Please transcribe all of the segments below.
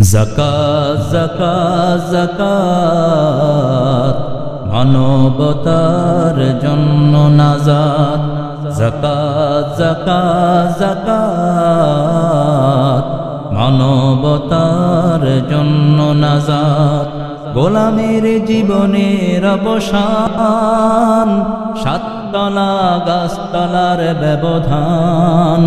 যাকাত যাকাত যাকাত মানবতার জন্য নাজাত। যাকাত যাকাত যাকাত মানবতার জন্য নাজাত। গোলামের জীবনের অবসান, সাততলা গাছতলার ব্যবধান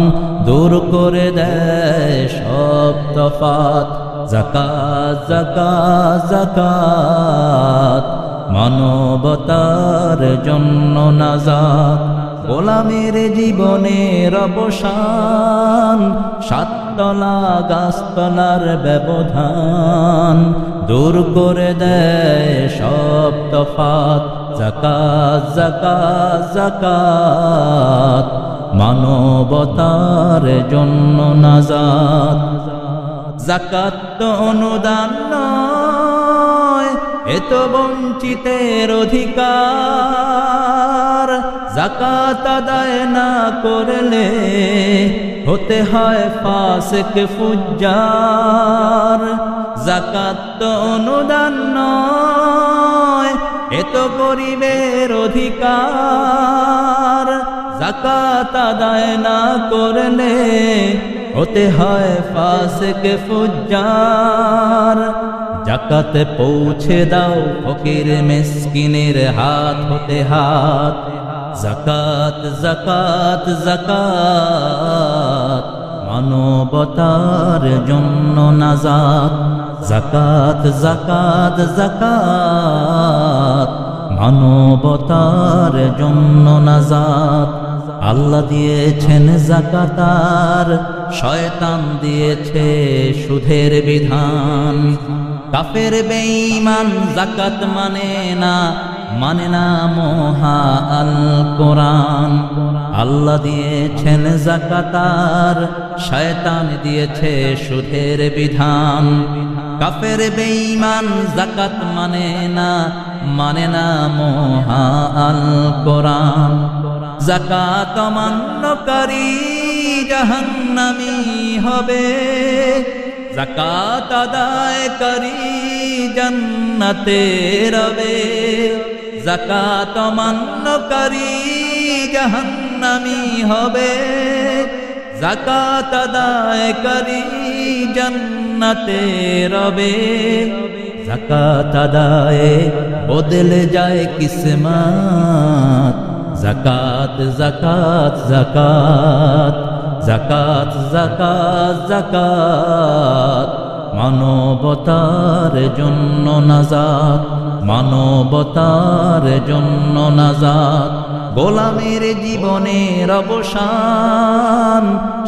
দূর করে দেয় সব তফাত। যাকাত যাকাত যাকাত মানবতার জন্য নাজাত। গোলামের জীবনের অবসান, সাততলা গাছতলার ব্যবধান দূর করে দেয় সব তফাত। যাকাত যাকাত যাকাত মানবতার জন্য নাজাত। যাকাত তো অনুদান নয়, এ তো বঞ্চিতের অধিকার। যাকাত আদায় না করলে হতে হয় ফাসিক ফুজ্জার। যাকাত তো অনুদান নয়, এ তো গরিবের অধিকার। যাকাত আদায় না করলে হতে হয় ফাসিক ফুজ্জার। যাকাত পৌঁছে দাও ফকির মিসকিনের হাত হতে হাত। যাকাত যাকাত যাকাত মানবতার জন্য নাজাত। যাকাত যাকাত যাকাত মানবতার জন্য নাজাত। আল্লাহ দিয়েছেন যাকাত আর শয়তান দিয়েছে সুদের বিধান। কাফের বেঈমান যাকাত মানে না মহা আল কোরআন। আল্লাহ দিয়েছেন যাকাত আর শয়তান দিয়েছে সুদের বিধান। কাফের বেঈমান যাকাত মানে না মহা আল কোরআন। যাকাত অমান্যকারী জাহান্নামী হবে, যাকাত আদায়কারী জান্নাতে রবে। যাকাত অমান্যকারী জাহান্নামী হবে, যাকাত আদায়কারী জান্নাতে রবে। যাকাত আদায়ে বদলে যায় কিসমত। যাকাত যাকাত যাকাত যাকাত যাকাত যাকাত মানবতার জন্য নাজাত। মানবতার জন্য নাজাত। গোলামের জীবনের অবসান,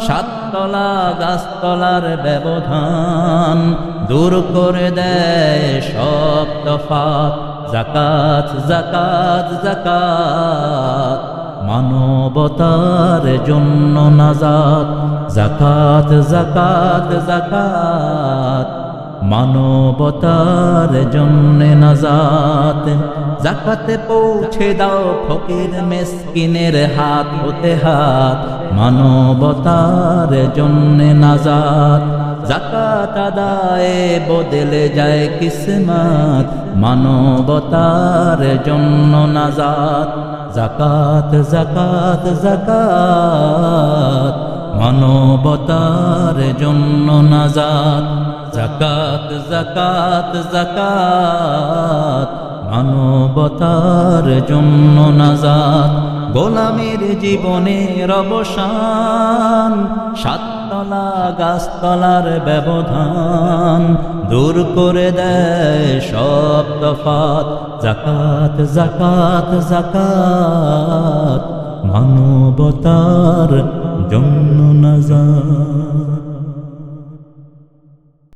সাততলা গাছতলার ব্যবধান দূর করে দেয় সব তফাত। যাকাত যাকাত যাকাত মানবতার জন্য নাজাত। যাকাত যাকাত যাকাত মানবতার জন্য নাজাত। যাকাতে পৌঁছে দাও ফকির মিসকিনের হাত হতে হাত। মানবতার জন্য নাজাত। যাকাত আদায়ে বদলে যায় কিসমত। মানবতার জন্য নাজাত। যাকাত যাকাত যাকাত মানবতার জন্য নাজাত। যাকাত যাকাত যাকাত মানবতার জন্য নাজাত। গোলামের জীবনের অবসান, সাততলা গাছতলার ব্যবধান দূর করে দেয় সব তফাত। যাকাত যাকাত যাকাত মানবতার জন্য নাজাত।